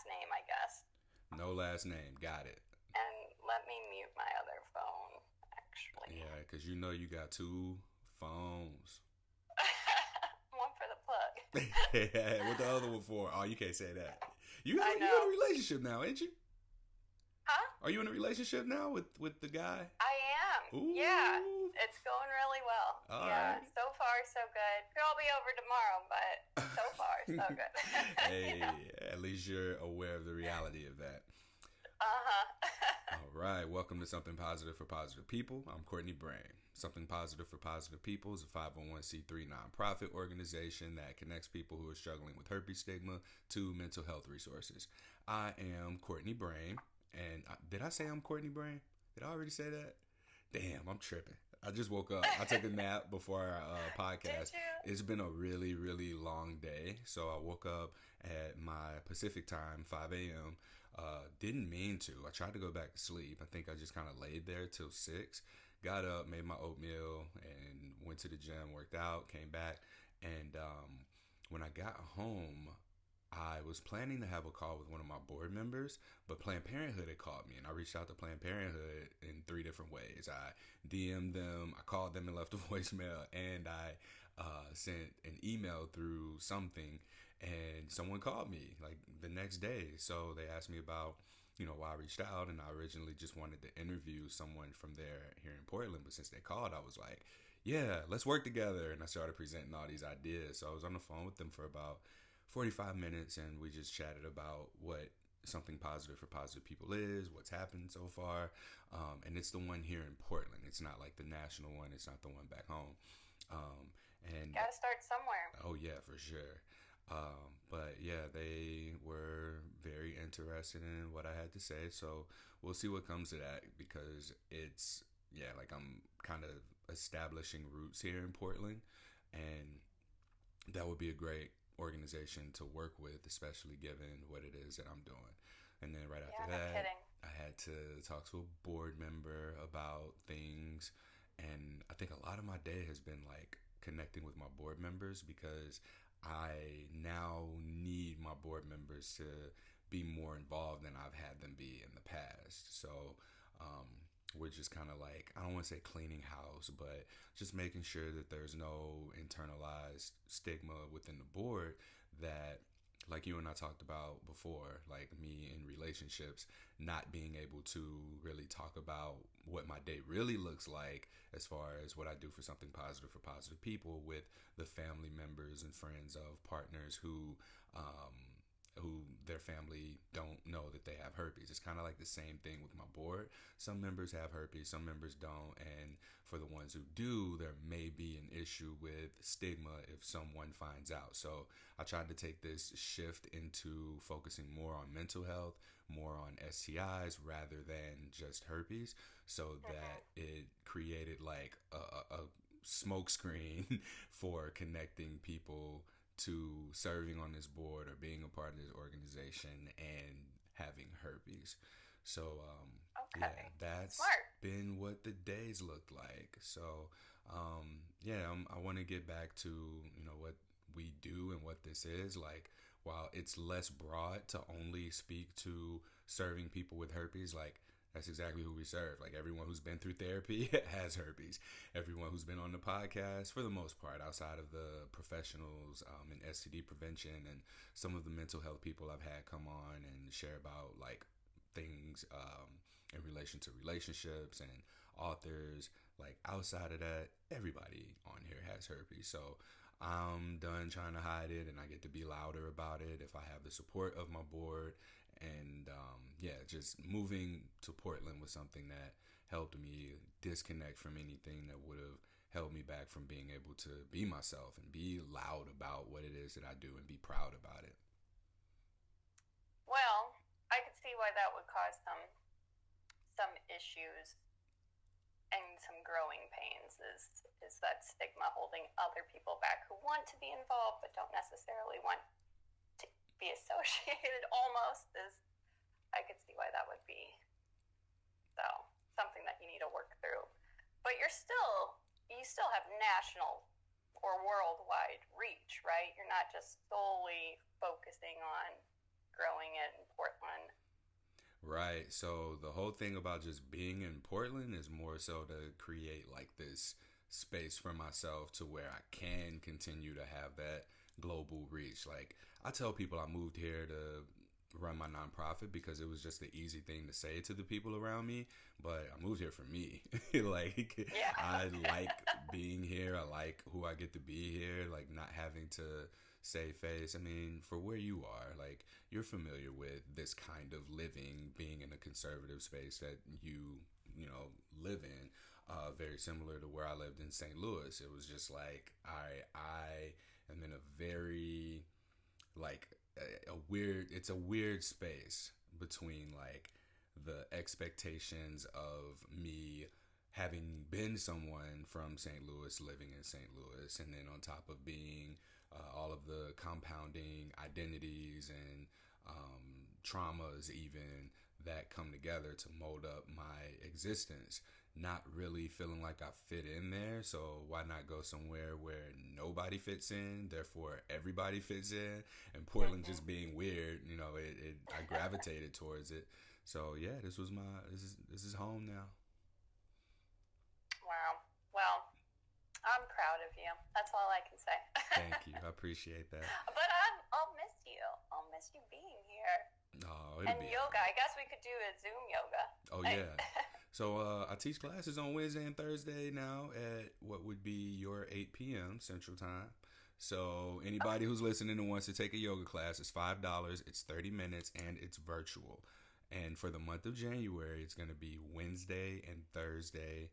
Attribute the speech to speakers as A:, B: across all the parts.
A: last name, I guess.
B: No last name. Got it.
A: And let me mute my other phone, actually.
B: Yeah, because you know you got two phones.
A: One for the plug.
B: What the other one for? Oh, you can't say that.
A: I
B: You in a
A: know.
B: relationship now, ain't you?
A: Huh?
B: Are you in a relationship now with the guy?
A: I am. Yeah.
B: Ooh.
A: It's going really well.
B: All
A: Yeah.
B: right.
A: So far, so good. Could all be over tomorrow, but so far, so good.
B: Hey, at least you're aware of the reality of that.
A: Uh-huh.
B: All right, welcome to Something Positive for Positive People. I'm Courtney Brain. Something Positive for Positive People is a 501c3 nonprofit organization that connects people who are struggling with herpes stigma to mental health resources. I am Courtney Brain, and did I say I'm Courtney Brain? Did I already say that? Damn, I'm tripping. I just woke up. I took a nap before our
A: Did
B: podcast.
A: you?
B: It's been a really, really long day. So I woke up at my Pacific time, 5 a.m. Didn't mean to. I tried to go back to sleep. I think I just kind of laid there till 6. Got up, made my oatmeal, and went to the gym, worked out, came back. And when I got home, I was planning to have a call with one of my board members, but Planned Parenthood had called me, and I reached out to Planned Parenthood in 3 different ways. I DM'd them, I called them and left a voicemail, and I sent an email through something, and someone called me like the next day. So they asked me about, why I reached out, and I originally just wanted to interview someone from there here in Portland, but since they called, I was like, yeah, let's work together, and I started presenting all these ideas. So I was on the phone with them for about 45 minutes, and we just chatted about what something positive for positive people is, what's happened so far. And it's the one here in Portland. It's not like the national one. It's not the one back home. And
A: Gotta start somewhere.
B: oh yeah, for sure. But yeah, they were very interested in what I had to say. So we'll see what comes of that, because it's, yeah, like I'm kind of establishing roots here in Portland, and that would be a great organization to work with, especially given what it is that I'm doing. And then right after
A: Yeah, no
B: that,
A: kidding.
B: I had to talk to a board member about things. And I think a lot of my day has been like connecting with my board members, because I now need my board members to be more involved than I've had them be in the past. So, we're just kind of like, I don't want to say cleaning house, but just making sure that there's no internalized stigma within the board that, like you and I talked about before, like me in relationships, not being able to really talk about what my day really looks like as far as what I do for positive people with the family members and friends of partners who their family don't know that they have herpes. It's kind of like the same thing with my board. Some members have herpes, some members don't. And for the ones who do, there may be an issue with stigma if someone finds out. So I tried to take this shift into focusing more on mental health, more on STIs rather than just herpes, so that it created like a smoke screen for connecting people to serving on this board or being a part of this organization and having herpes. So yeah,
A: Okay.
B: that's
A: Smart.
B: been what the days looked like. So yeah, I want to get back to what we do and what this is like. While it's less broad to only speak to serving people with herpes, like that's exactly who we serve. Like everyone who's been through therapy has herpes. Everyone who's been on the podcast, for the most part, outside of the professionals in STD prevention and some of the mental health people I've had come on and share about like things in relation to relationships and authors. Like outside of that, everybody on here has herpes. So I'm done trying to hide it, and I get to be louder about it if I have the support of my board. And yeah, just moving to Portland was something that helped me disconnect from anything that would have held me back from being able to be myself and be loud about what it is that I do and be proud about it.
A: Well, I could see why that would cause some issues and some growing pains is that stigma holding other people back who want to be involved but don't necessarily want to be associated almost is I could see why that would be so something that you need to work through. But you still have national or worldwide reach, right? You're not just solely focusing on growing it in Portland.
B: Right. So the whole thing about just being in Portland is more so to create like this space for myself to where I can continue to have that global reach. Like I tell people I moved here to run my nonprofit because it was just the easy thing to say to the people around me, but I moved here for me. Like
A: Yeah.
B: I like being here. I like who I get to be here, like not having to save face. I mean, for where you are, like you're familiar with this kind of living, being in a conservative space that you live in. Very similar to where I lived in St. Louis. It was just like I am in a very like a weird. It's a weird space between like the expectations of me having been someone from St. Louis living in St. Louis, and then on top of being all of the compounding identities and traumas, even that come together to mold up my existence. Not really feeling like I fit in there, so why not go somewhere where nobody fits in, therefore everybody fits in, and Portland just being weird, I gravitated towards it. So yeah, this is home now.
A: Wow. Well, I'm proud of you. That's all I can say.
B: Thank you, I appreciate that.
A: But I'll miss you. I'll miss you being here.
B: Oh,
A: and yoga. I guess we could do a Zoom yoga.
B: Oh yeah. So I teach classes on Wednesday and Thursday now at what would be your 8 p.m. Central Time. So anybody who's listening and wants to take a yoga class, it's $5. It's 30 minutes and it's virtual. And for the month of January, it's going to be Wednesday and Thursday.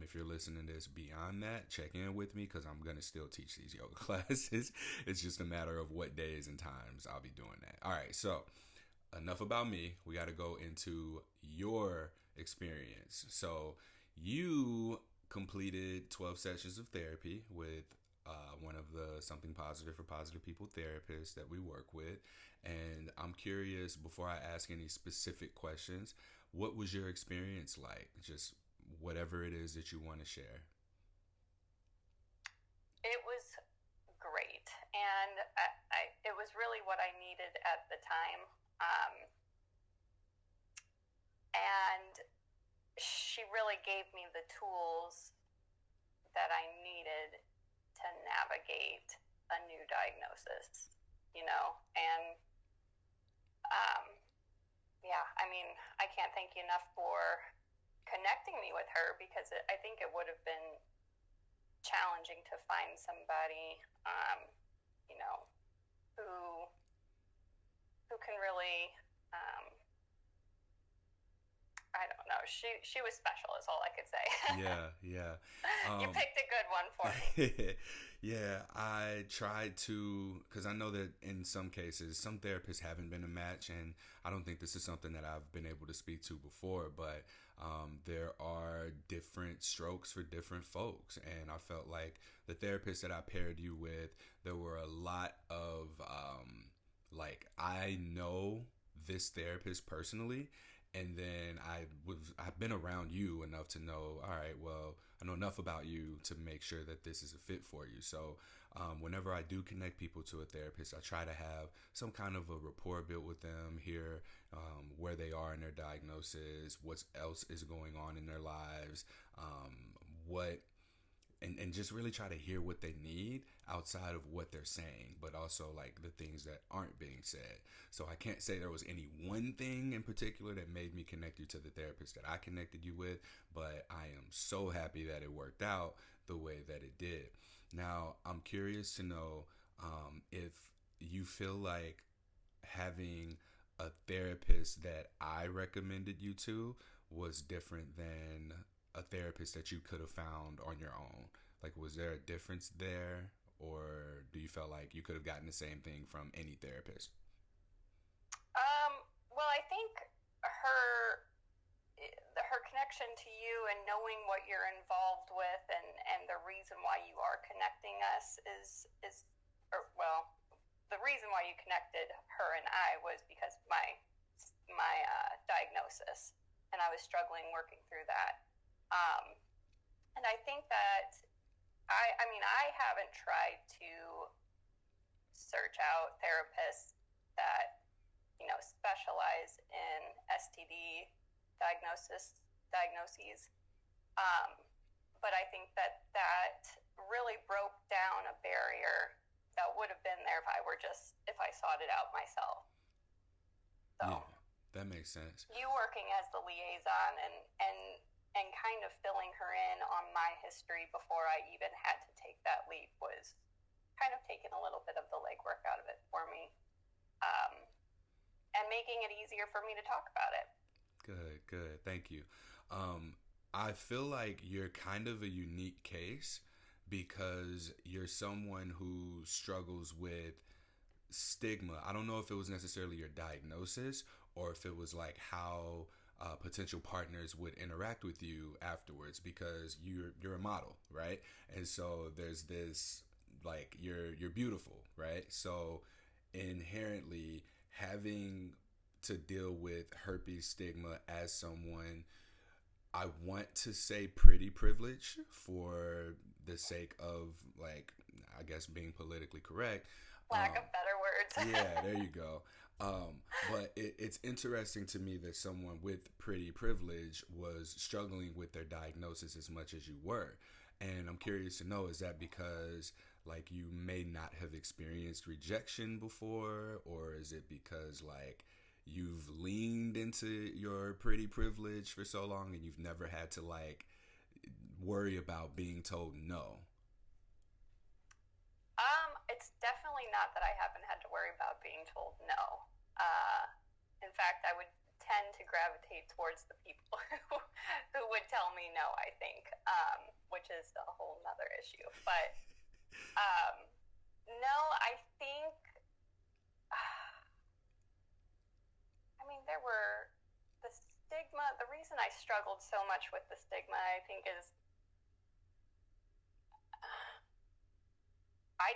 B: If you're listening to this beyond that, check in with me because I'm going to still teach these yoga classes. It's just a matter of what days and times I'll be doing that. All right, so enough about me. We got to go into your experience. So you completed 12 sessions of therapy with one of the Something Positive for Positive People therapists that we work with. And I'm curious, before I ask any specific questions, what was your experience like? Just whatever it is that you want to share.
A: It was great. And it was really what I needed at the time. And she really gave me the tools that I needed to navigate a new diagnosis, and yeah, I mean, I can't thank you enough for connecting me with her because I think it would have been challenging to find somebody, who can really, I don't know. She was special is all I could say.
B: Yeah.
A: You picked a good one for me.
B: Yeah, I tried to, because I know that in some cases, some therapists haven't been a match, and I don't think this is something that I've been able to speak to before, but there are different strokes for different folks, and I felt like the therapist that I paired you with, there were a lot of, I know this therapist personally, and then I've been around you enough to know, all right, well, I know enough about you to make sure that this is a fit for you. So whenever I do connect people to a therapist, I try to have some kind of a rapport built with them, hear where they are in their diagnosis, what else is going on in their lives, and just really try to hear what they need outside of what they're saying, but also like the things that aren't being said. So I can't say there was any one thing in particular that made me connect you to the therapist that I connected you with, but I am so happy that it worked out the way that it did. Now, I'm curious to know if you feel like having a therapist that I recommended you to was different than a therapist that you could have found on your own. Like, was there a difference there, or do you feel like you could have gotten the same thing from any therapist?
A: Well, I think her connection to you and knowing what you're involved with and the reason why you are connecting us the reason why you connected her and I was because my diagnosis, and I was struggling working through that. And I think that I mean, I haven't tried to search out therapists that, specialize in STD diagnoses. But I think that really broke down a barrier that would have been there if I sought it out myself. So,
B: Yeah, that makes sense.
A: you working as the liaison and kind of filling her in on my history before I even had to take that leap was kind of taking a little bit of the legwork out of it for me, and making it easier for me to talk about it.
B: Good. Thank you. I feel like you're kind of a unique case because you're someone who struggles with stigma. I don't know if it was necessarily your diagnosis or if it was like how potential partners would interact with you afterwards, because you're a model, right? And so there's this, like, you're beautiful, right? So inherently having to deal with herpes stigma as someone, I want to say pretty privileged for the sake of, like, I guess being politically correct.
A: Lack of better words.
B: Yeah, there you go. But it's interesting to me that someone with pretty privilege was struggling with their diagnosis as much as you were. And I'm curious to know, is that because, like, you may not have experienced rejection before, or is it because, like, you've leaned into your pretty privilege for so long and you've never had to, like, worry about being told no?
A: It's definitely not that I haven't had to worry about being told no. In fact, I would tend to gravitate towards the people who would tell me no, I think, which is a whole nother issue. But no, I think, I mean, there were the stigma. The reason I struggled so much with the stigma, I think, is I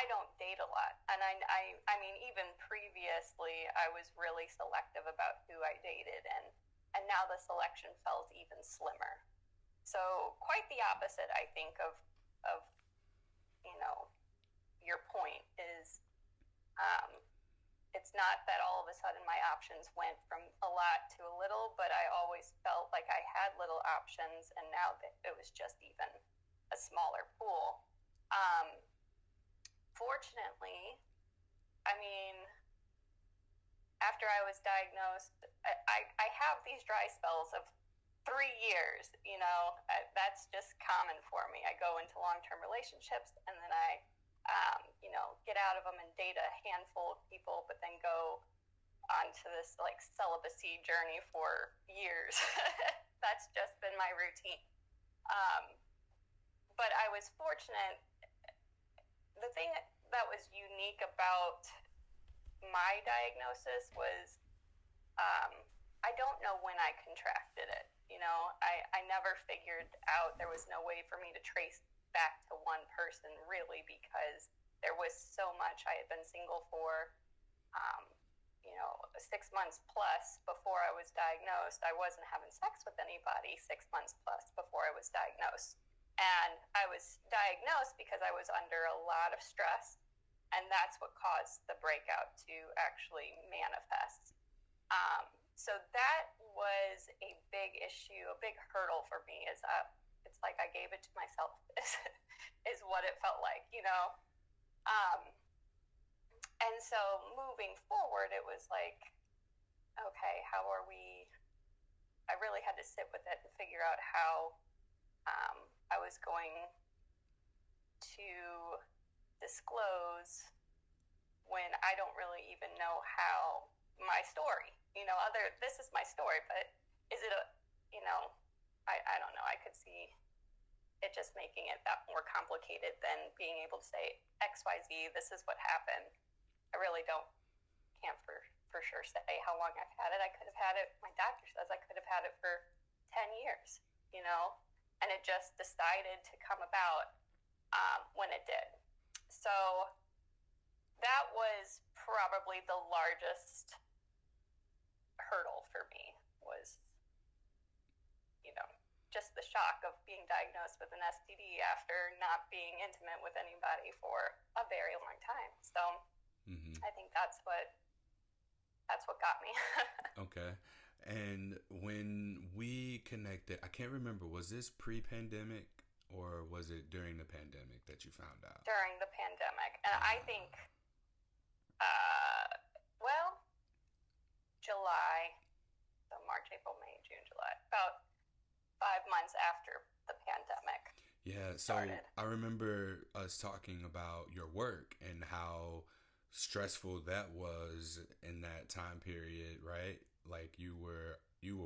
A: don't date a lot, and I mean, even previously, I was really selective about who I dated, and now the selection felt even slimmer. So quite the opposite, I think, of your point is, it's not that all of a sudden my options went from a lot to a little, but I always felt like I had little options, and now that it was just even a smaller pool. Fortunately, I mean, after I was diagnosed, I have these dry spells of 3 years. That's just common for me. I go into long-term relationships, and then I, get out of them and date a handful of people, but then go onto this, like, celibacy journey for years. That's just been my routine. But I was fortunate. The thing that was unique about my diagnosis was, I don't know when I contracted it. I never figured out. There was no way for me to trace back to one person, really, because there was so much. I had been single for 6 months plus before I was diagnosed. I wasn't having sex with anybody 6 months plus before I was diagnosed. And I was diagnosed because I was under a lot of stress, and that's what caused the breakout to actually manifest. So that was a big issue, a big hurdle for me. It's like I gave it to myself, is what it felt like, And so moving forward, it was like, okay, how are we? I really had to sit with it and figure out how I was going to disclose when I don't really even know how my story, this is my story, but is it I don't know. I could see it just making it that more complicated than being able to say XYZ, this is what happened. I really can't for sure say how long I've had it. I could have had it, my doctor says I could have had it for 10 years, and it just decided to come about when it did. So that was probably the largest hurdle for me, was, just the shock of being diagnosed with an STD after not being intimate with anybody for a very long time. So I think that's what got me.
B: Okay. And when we connected, I can't remember, was this pre-pandemic or was it during the pandemic that you found out?
A: During the pandemic. And I think,
B: Uh,
A: well, July, so March, April, May, June, July, about 5 months after the pandemic
B: yeah, so
A: started.
B: I remember us talking about your work and how stressful that was in that time period, right? Like you were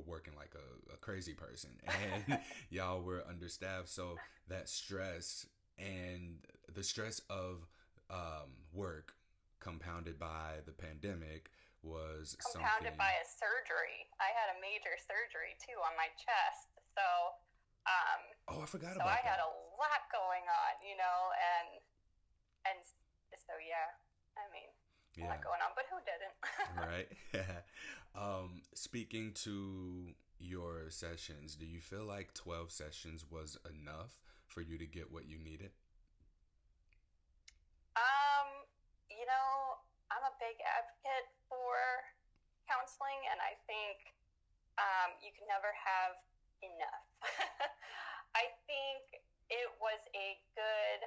B: working like a crazy person and y'all were understaffed. So that stress and the stress of work compounded by the pandemic was
A: Compounded
B: something.
A: by a surgery. I had a major surgery too on my chest. Um,
B: Oh, I forgot
A: so I
B: about
A: had
B: that.
A: a lot going on, and so yeah, I mean, a lot
B: Yeah.
A: going on, but who didn't?
B: Right. Speaking to your sessions, do you feel like 12 sessions was enough for you to get what you needed?
A: um, you know, I'm a big advocate for counseling, and I think you can never have enough. I think it was a good,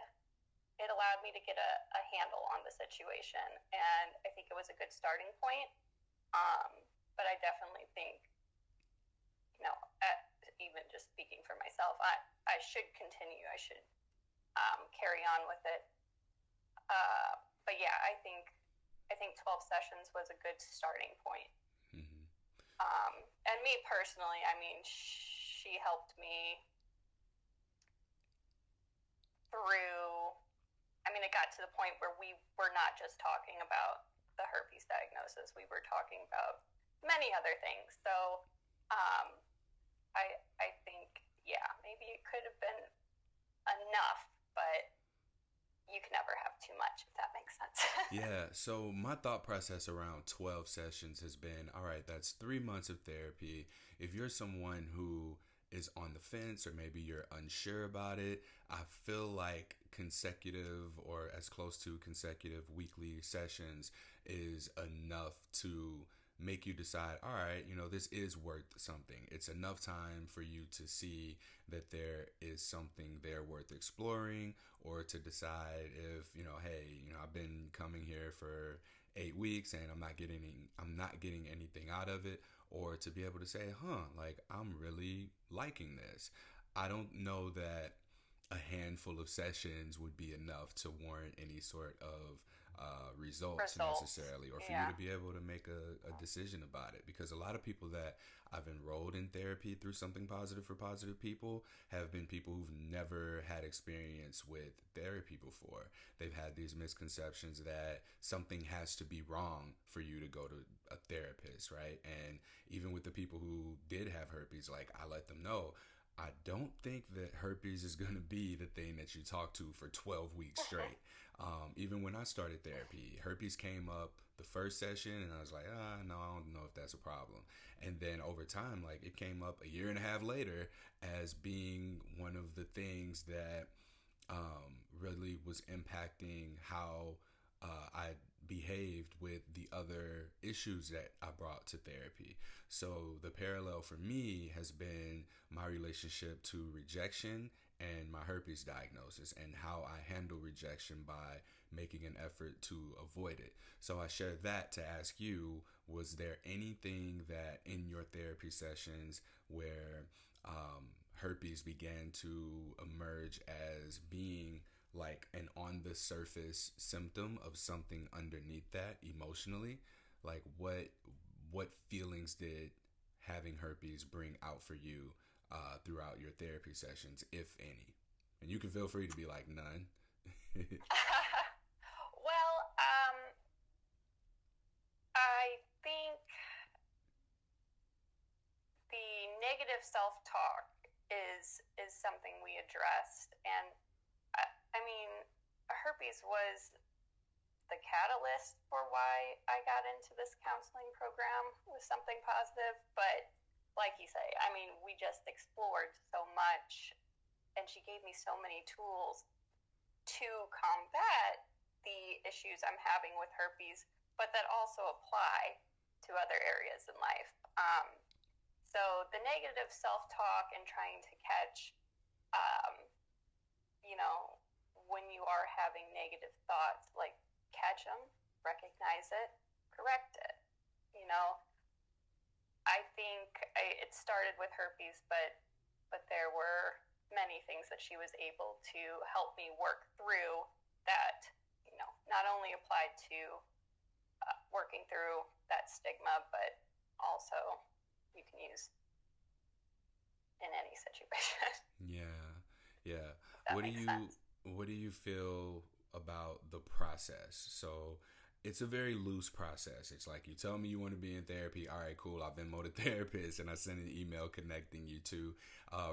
A: it allowed me to get a handle on the situation, and I think it was a good starting point. Um, but I definitely think, you know, even just speaking for myself, I should continue. I should carry on with it. But yeah, I think 12 sessions was a good starting point.
B: Hmm.
A: And me personally, I mean, she helped me through. I mean, it got to the point where we were not just talking about the herpes diagnosis; we were talking about many other things. So, um, I think, yeah, maybe it could have been enough, but you can never have too much, if that makes sense.
B: Yeah, so my thought process around 12 sessions has been all right, that's 3 months of therapy. If you're someone who is on the fence or maybe you're unsure about it, I feel like consecutive or as close to consecutive weekly sessions is enough to make you decide, all right, this is worth something. It's enough time for you to see that there is something there worth exploring or to decide if, hey, I've been coming here for 8 weeks and I'm not getting anything out of it, or to be able to say, like I'm really liking this. I don't know that a handful of sessions would be enough to warrant any sort of results
A: Results.
B: necessarily, or for you to
A: Yeah.
B: be able to make a decision about it. Because a lot of people that I've enrolled in therapy through something positive for positive people have been people who've never had experience with therapy before. They've had these misconceptions that something has to be wrong for you to go to a therapist, right? And even with the people who did have herpes, like I let them know, I don't think that herpes is going to be the thing that you talk to for 12 weeks straight. Even when I started therapy, herpes came up the first session, and I was like, no, I don't know if that's a problem. And then over time, like it came up a year and a half later as being one of the things that really was impacting how I behaved with the other issues that I brought to therapy. So the parallel for me has been my relationship to rejection and my herpes diagnosis and how I handle rejection by making an effort to avoid it. So I shared that to ask you, was there anything that in your therapy sessions where herpes began to emerge as being like an on the surface symptom of something underneath that emotionally? Like what feelings did having herpes bring out for you throughout your therapy sessions, if any? And you can feel free to be like none.
A: Well, I think the negative self-talk is something we addressed, and I mean, herpes was the catalyst for why I got into this counseling program with something positive. But like you say, I mean, we just explored so much, and she gave me so many tools to combat the issues I'm having with herpes, but that also apply. to other areas in life. So the negative self-talk and trying to catch, um, you know, when you are having negative thoughts, like catch them, recognize it, correct it. You know, I think it started with herpes, but there were many things that she was able to help me work through that, you know, not only applied to working through that stigma, but also you can use in any situation.
B: Yeah, yeah.
A: That
B: What do
A: makes
B: you
A: sense.
B: what do you feel about the process? So it's a very loose process. It's like you tell me you want to be in therapy. All right, cool. I've been a therapist, and I send an email connecting you to.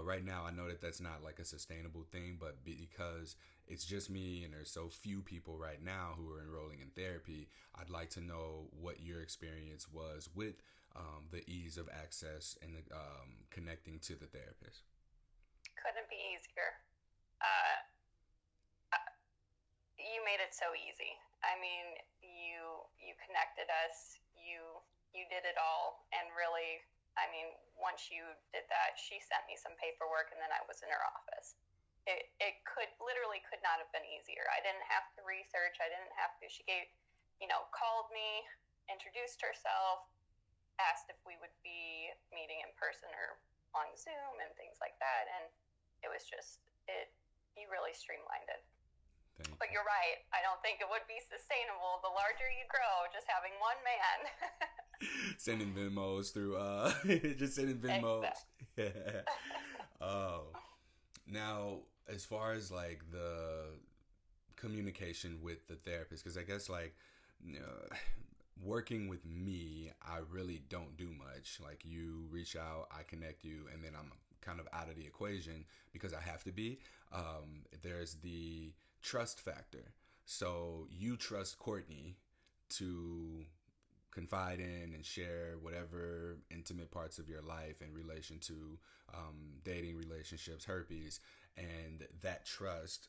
B: Right now, I know that that's not like a sustainable thing, but because it's just me and there's so few people right now who are enrolling in therapy, I'd like to know what your experience was with the ease of access and connecting to the therapist.
A: Couldn't be easier. Uh, you made it so easy. I mean, you connected us. You did it all, and really, I mean, once you did that, she sent me some paperwork, and then I was in her office. It could not have been easier. I didn't have to research. I didn't have to. She gave, called me, introduced herself, asked if we would be meeting in person or on Zoom and things like that, and it was just it. You really streamlined it.
B: Thank
A: But
B: you.
A: you're right. I don't think it would be sustainable the larger you grow, just having one man.
B: Sending Venmos through just sending Venmos.
A: Exactly.
B: Oh. Now, as far as like the communication with the therapist, because I guess like working with me, I really don't do much. Like you reach out, I connect you, and then I'm kind of out of the equation because I have to be. There's the trust factor. So you trust Courtney to confide in and share whatever intimate parts of your life in relation to dating, relationships, herpes, and that trust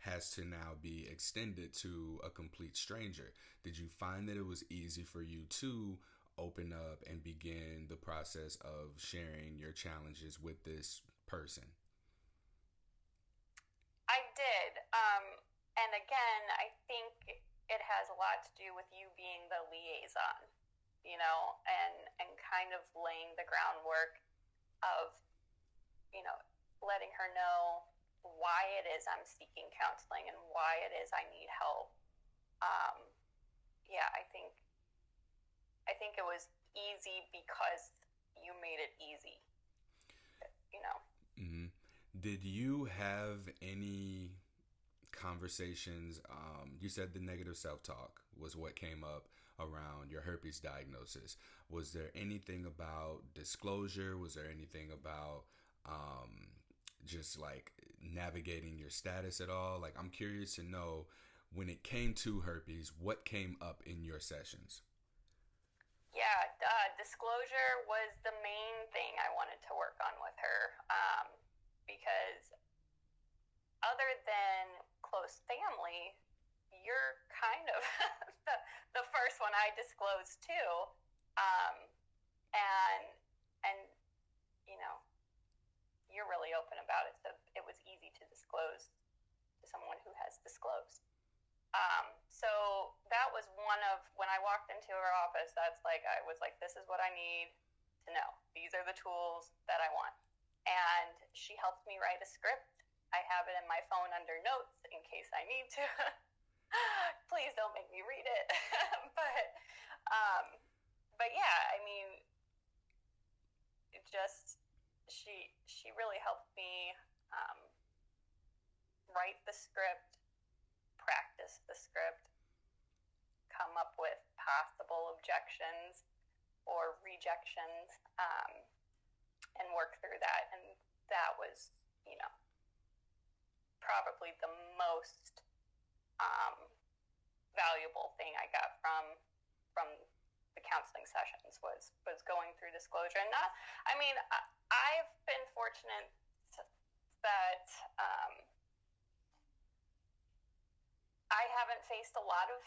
B: has to now be extended to a complete stranger. Did you find that it was easy for you to open up and begin the process of sharing your challenges with this person?
A: I did. And again, I think it has a lot to do with you being the liaison, and kind of laying the groundwork of, letting her know why it is I'm seeking counseling and why it is I need help. Yeah, I think it was easy because you made it easy, you know.
B: Mm-hmm. Did you have any conversations? You said the negative self-talk was what came up around your herpes diagnosis. Was there anything about disclosure? Was there anything about just like navigating your status at all? Like, I'm curious to know, when it came to herpes, what came up in your sessions?
A: Yeah, disclosure was the main thing I wanted to work on with her, because other than close family, you're kind of the first one I disclosed to, um, and and you know you're really open about it, so it was easy to disclose to someone who has disclosed. So that was one of, when I walked into her office, that's like, I was like, this is what I need to know. These are the tools that I want. And she helped me write a script. I have it in my phone under notes in case I need to. Please don't make me read it. but, um, but yeah, I mean, it just, she really helped me write the script, practice the script, come up with possible objections or rejections, and work through that. And that was, probably the most valuable thing I got from the counseling sessions was going through disclosure. And not, I mean, I've been fortunate that I haven't faced a lot of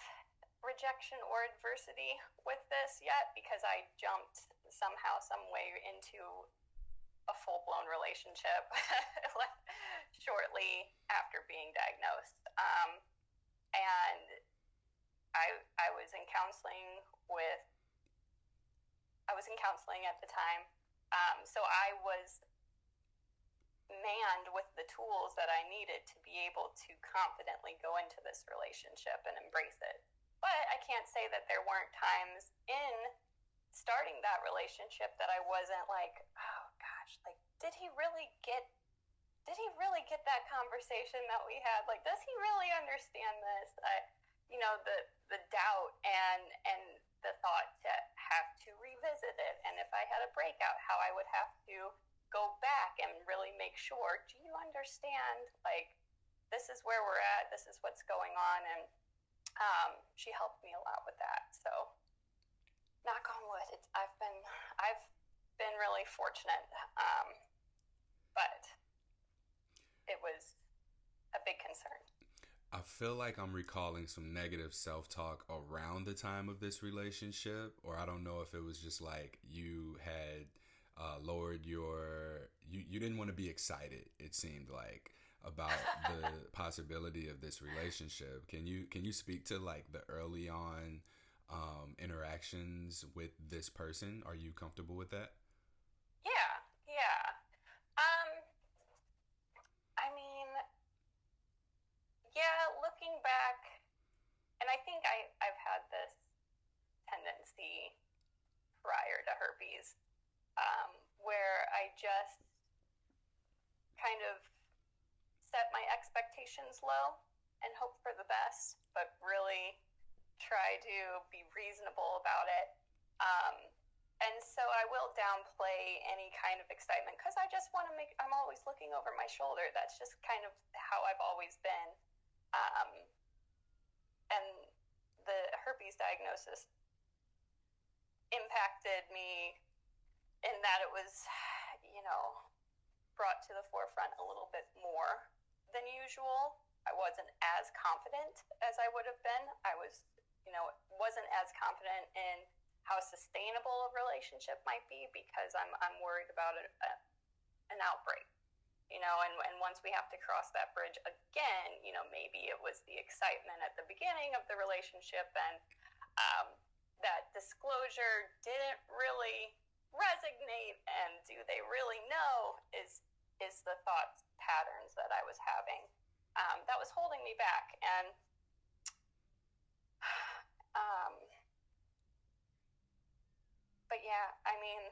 A: rejection or adversity with this yet, because I jumped somehow, some way into a full-blown relationship shortly after being diagnosed. And I was in counseling at the time. So I was manned with the tools that I needed to be able to confidently go into this relationship and embrace it. But I can't say that there weren't times in starting that relationship that I wasn't like, oh gosh, like, did he really get that conversation that we had? Like, does he really understand this? The doubt and the thought to have to revisit it. And if I had a breakout, how I would have to go back and really make sure, do you understand? Like, this is where we're at. This is what's going on. And she helped me a lot with that. So, knock on wood, I've been really fortunate, but it was a big concern.
B: I feel like I'm recalling some negative self-talk around the time of this relationship, or I don't know if it was just like you had lowered you didn't want to be excited, it seemed like, about the possibility of this relationship. Can you speak to like the early on interactions with this person? Are you comfortable with that?
A: Yeah. I mean, yeah, looking back, and I think I've had this tendency prior to herpes, where I just kind of set my expectations low and hope for the best, but really try to be reasonable about it. And so I will downplay any kind of excitement because I'm always looking over my shoulder. That's just kind of how I've always been. And the herpes diagnosis impacted me in that it was, brought to the forefront a little bit more than usual. I wasn't as confident as I would have been. I wasn't as confident in how sustainable a relationship might be because I'm worried about an outbreak, and once we have to cross that bridge again, maybe it was the excitement at the beginning of the relationship and that disclosure didn't really resonate, and do they really know is the thought patterns that I was having that was holding me back. And but yeah, I mean,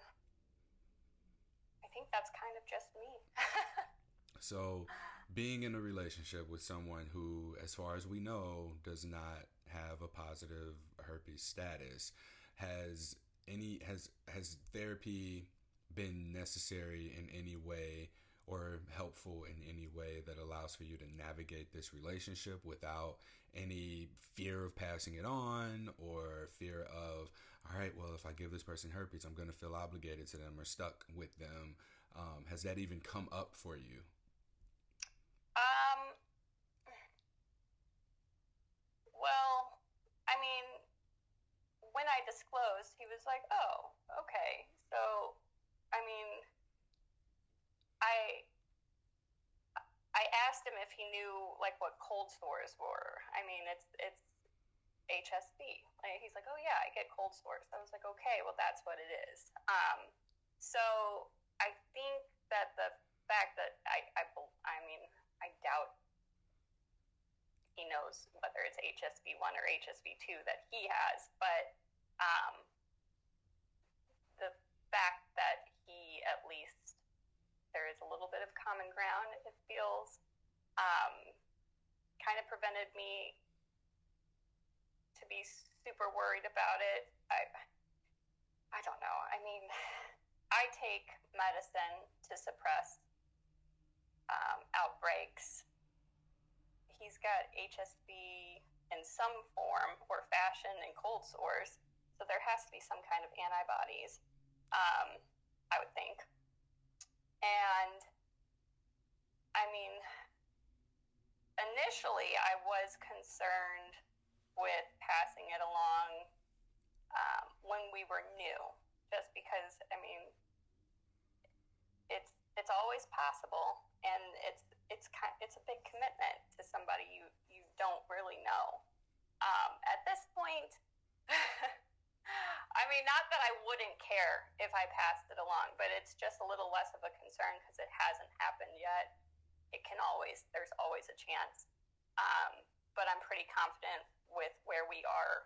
A: I think that's kind of just me.
B: So, being in a relationship with someone who, as far as we know, does not have a positive herpes status, has therapy been necessary in any way or helpful in any way that allows for you to navigate this relationship without any fear of passing it on or fear of, all right, well, if I give this person herpes, I'm going to feel obligated to them or stuck with them? Has that even come up for you?
A: Well, I mean, when I disclosed, he was like, oh, okay. So, I mean, I asked him if he knew like what cold sores were. I mean, it's HSV. He's like, oh yeah, I get cold sores. I was like, okay, well that's what it is. So I think that the fact that I mean, I doubt he knows whether it's HSV1 or HSV2 that he has, but the fact that he at least there is a little bit of common ground, it feels, kind of prevented me to be super worried about it. I don't know. I mean, I take medicine to suppress outbreaks. He's got HSV in some form or fashion and cold sores, so there has to be some kind of antibodies, I would think. And I mean, initially I was concerned with passing it along when we were new, just because, I mean, it's always possible, and it's a big commitment to somebody you don't really know. At this point, I mean, not that I wouldn't care if I passed it along, but it's just a little less of a concern because it hasn't happened yet. There's always a chance. But I'm pretty confident with where we are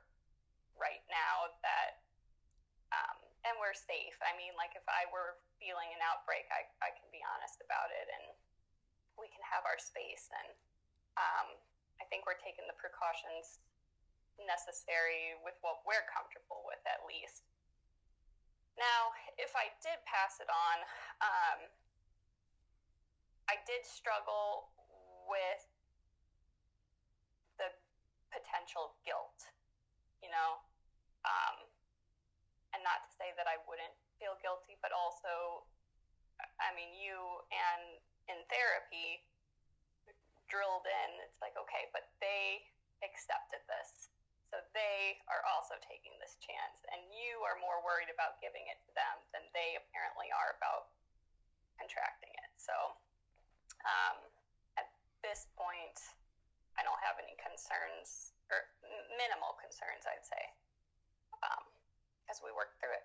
A: right now that, and we're safe. I mean, like, if I were feeling an outbreak, I can be honest about it, and we can have our space. And I think we're taking the precautions necessary with what we're comfortable with, at least. Now, if I did pass it on, I did struggle with the potential guilt, and not to say that I wouldn't feel guilty, but also, I mean, you and in therapy drilled in, it's like, okay, but they accepted this. So they are also taking this chance, and you are more worried about giving it to them than they apparently are about contracting it. So at this point, I don't have any concerns, or minimal concerns, I'd say, as we work through it.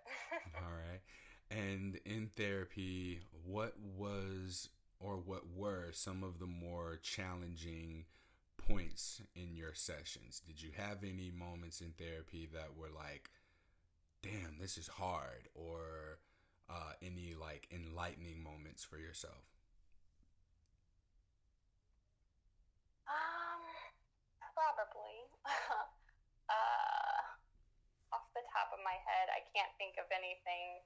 B: All right. And in therapy, what were some of the more challenging points in your sessions? Did you have any moments in therapy that were like, damn, this is hard, or any like enlightening moments for yourself?
A: Probably. Off the top of my head, I can't think of anything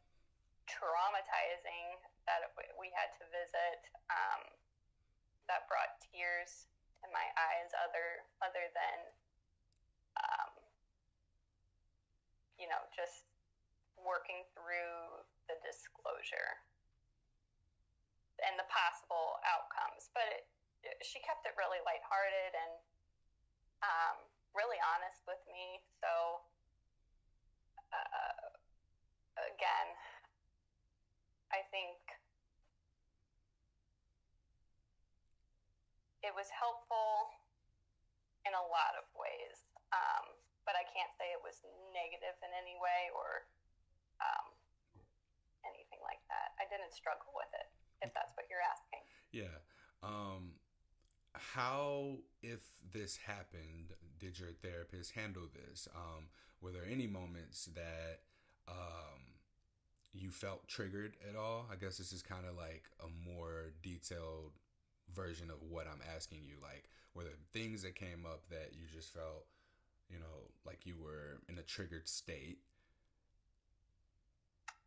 A: traumatizing that we had to visit that brought tears to my eyes, other than just working through the disclosure and the possible outcomes. But she kept it really lighthearted and really honest with me. So again, I think it was helpful in a lot of ways, but I can't say it was negative in any way or anything like that. I didn't struggle with it, if that's what you're asking.
B: Yeah. How, if this happened, did your therapist handle this? Were there any moments that you felt triggered at all? I guess this is kind of like a more detailed version of what I'm asking you. Like, were there things that came up that you just felt, like you were in a triggered state?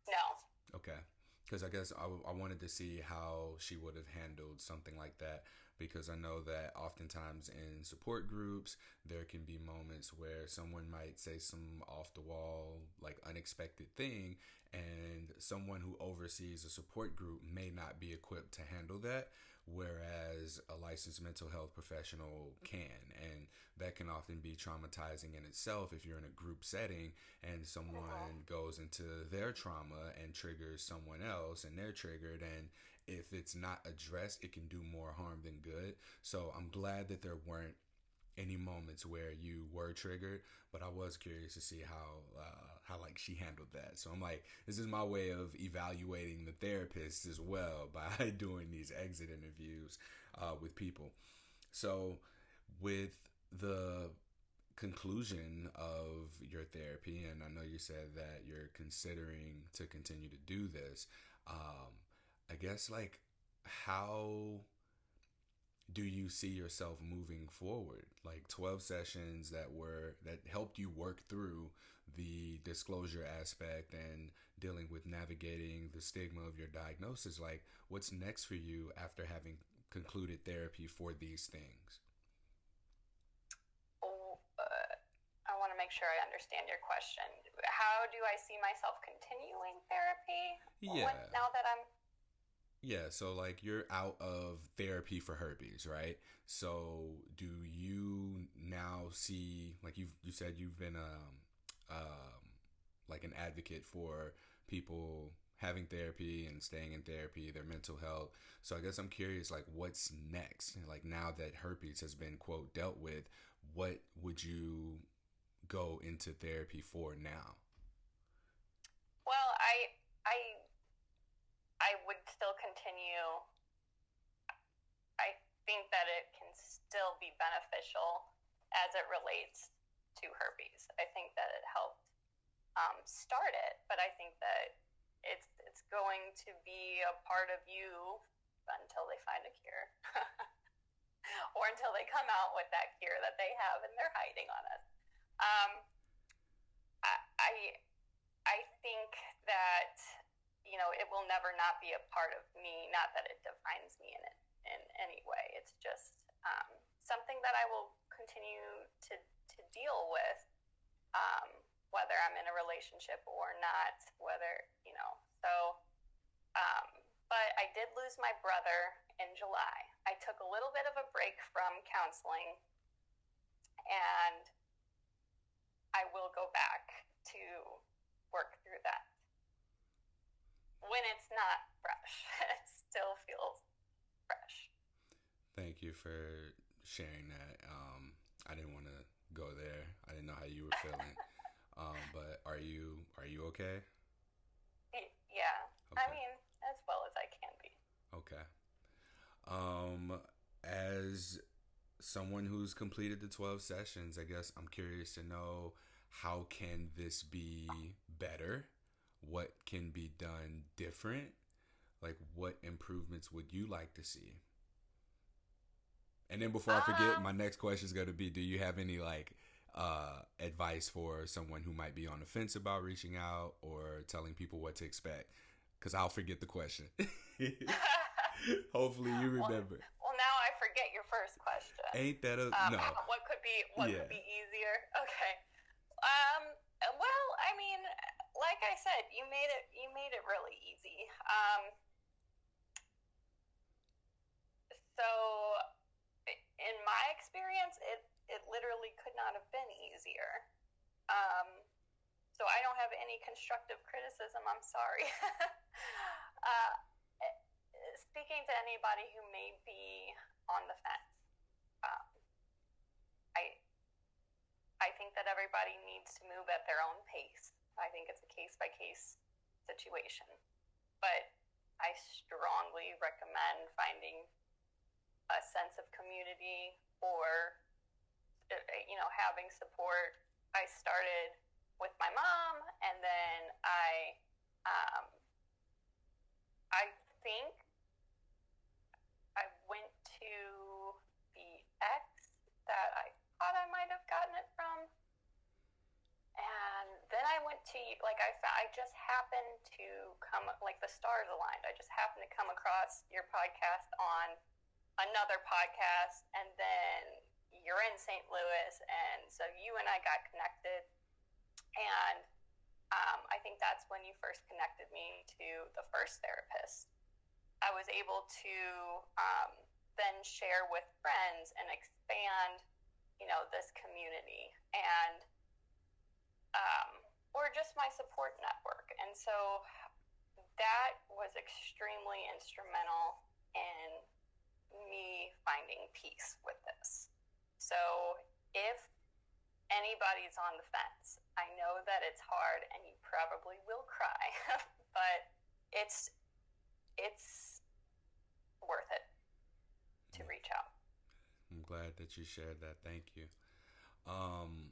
A: No.
B: Okay. Because I guess I wanted to see how she would have handled something like that, because I know that oftentimes in support groups, there can be moments where someone might say some off the wall, like unexpected thing, and someone who oversees a support group may not be equipped to handle that, whereas a licensed mental health professional can. And that can often be traumatizing in itself if you're in a group setting and someone goes into their trauma and triggers someone else and they're triggered, and if it's not addressed, it can do more harm than good. So I'm glad that there weren't any moments where you were triggered, but I was curious to see how like she handled that. So I'm like, this is my way of evaluating the therapist as well by doing these exit interviews with people. So with the conclusion of your therapy, and I know you said that you're considering to continue to do this, I guess, like, how do you see yourself moving forward? Like 12 sessions that helped you work through the disclosure aspect and dealing with navigating the stigma of your diagnosis. Like, what's next for you after having concluded therapy for these things?
A: I want to make sure I understand your question. How do I see myself continuing therapy?
B: Yeah.
A: Now that I'm...
B: Yeah, so like you're out of therapy for herpes, right? So do you now see, like you said you've been like an advocate for people having therapy and staying in therapy, their mental health. So I guess I'm curious, like what's next? Like now that herpes has been quote dealt with, what would you go into therapy for now?
A: Well, I I would still continue. I think that it can still be beneficial as it relates to herpes. I think that it helped start it, but I think that it's going to be a part of you until they find a cure, or until they come out with that cure that they have and they're hiding on us. Um, I I think that it will never not be a part of me. Not that it defines me in any way. It's just something that I will continue to deal with, um, whether I'm in a relationship or not. Whether so. Um, but I did lose my brother in July. I took a little bit of a break from counseling, and I will go back to work through that when it's not fresh. It still feels fresh.
B: Thank you for sharing that. I didn't want to go there. I didn't know how you were feeling. But are you okay?
A: Yeah, I
B: Okay.
A: mean, as well as I can be.
B: Okay. As someone who's completed the 12 sessions, I guess I'm curious to know how can this be better? What can be done different? Like what improvements would you like to see? And then before I forget,
A: Um,
B: my next question is going to be, do you have any like advice for someone who might be on the fence about reaching out or telling people what to expect? Because I'll forget the question. Hopefully you
A: well,
B: remember.
A: well, now I forget your first question.
B: Ain't that a no?
A: What
B: Yeah.
A: could be easier? Okay. Um, well, I mean, like I said, you made it really easy. So in my experience, it literally could not have been easier. Um, so I don't have any constructive criticism. I'm sorry. uh, Speaking to anybody who may be on the fence, um, I I think that everybody needs to move at their own pace. I think it's a case by case situation, but I strongly recommend finding a sense of community, or having support. I started with my mom, and then um, I think I went to the ex that I thought I might have gotten it from, and then I went to, I just happened to come, like the stars aligned. I just happened to come across your podcast on another podcast, and then you're in St. Louis, and so you and I got connected, and I think that's when you first connected me to the first therapist. I was able to then share with friends and expand, this community, and or just my support network. And so that was extremely instrumental in me finding peace with this. So if anybody's on the fence, I know that it's hard and you probably will cry, but it's worth it to reach out.
B: I'm glad that you shared that. Thank you. Um,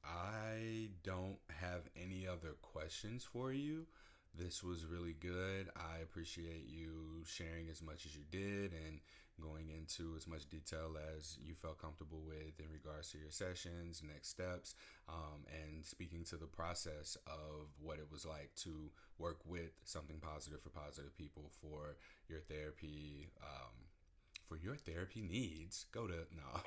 B: I don't have any other questions for you. This was really good. I appreciate you sharing as much as you did and going into as much detail as you felt comfortable with in regards to your sessions, next steps, and speaking to the process of what it was like to work with something positive for positive people for your therapy needs. Go to no.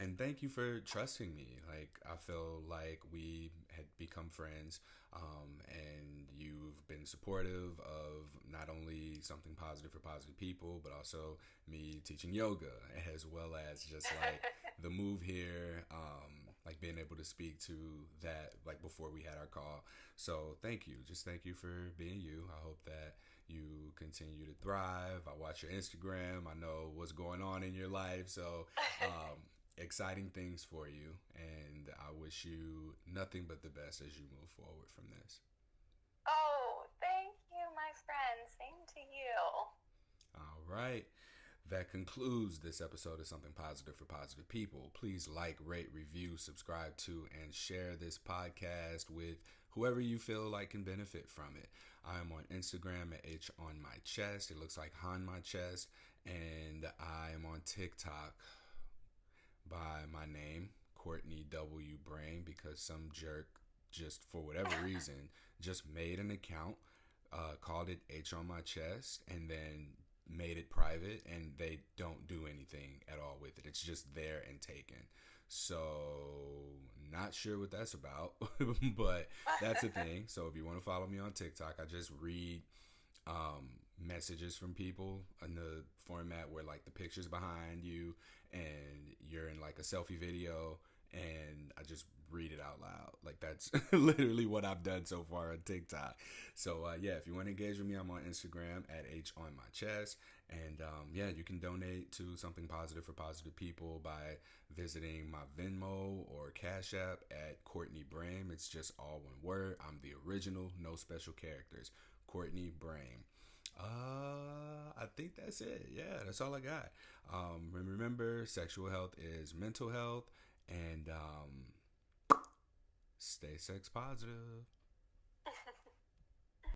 B: And thank you for trusting me. Like I feel like we had become friends, and you've been being supportive of not only something positive for positive people, but also me teaching yoga, as well as just like the move here, like being able to speak to that like before we had our call. So thank you. Just thank you for being you. I hope that you continue to thrive. I watch your Instagram. I know what's going on in your life. So exciting things for you. And I wish you nothing but the best as you move forward from this.
A: Oh, thank you, my friend. Same to you.
B: All right. That concludes this episode of Something Positive for Positive People. Please like, rate, review, subscribe to, and share this podcast with whoever you feel like can benefit from it. I am on Instagram at H on my chest. It looks like on my chest. And I am on TikTok by my name, Courtney W. Brain, because some jerk just for whatever reason just made an account, called it H on my chest, and then made it private, and they don't do anything at all with it. It's just there and taken. So not sure what that's about, but that's a thing. So if you want to follow me on TikTok, I just read messages from people in the format where like the pictures behind you and you're in like a selfie video, and I just read it out loud. Like that's literally what I've done so far on TikTok. So yeah, if you want to engage with me, I'm on Instagram at H on my chest. And yeah, you can donate to Something Positive for Positive People by visiting my Venmo or Cash App at Courtney Brame. It's just all one word. I'm the original, no special characters. Courtney Brame. I think that's it. Yeah, that's all I got. Remember, sexual health is mental health, and stay sex positive.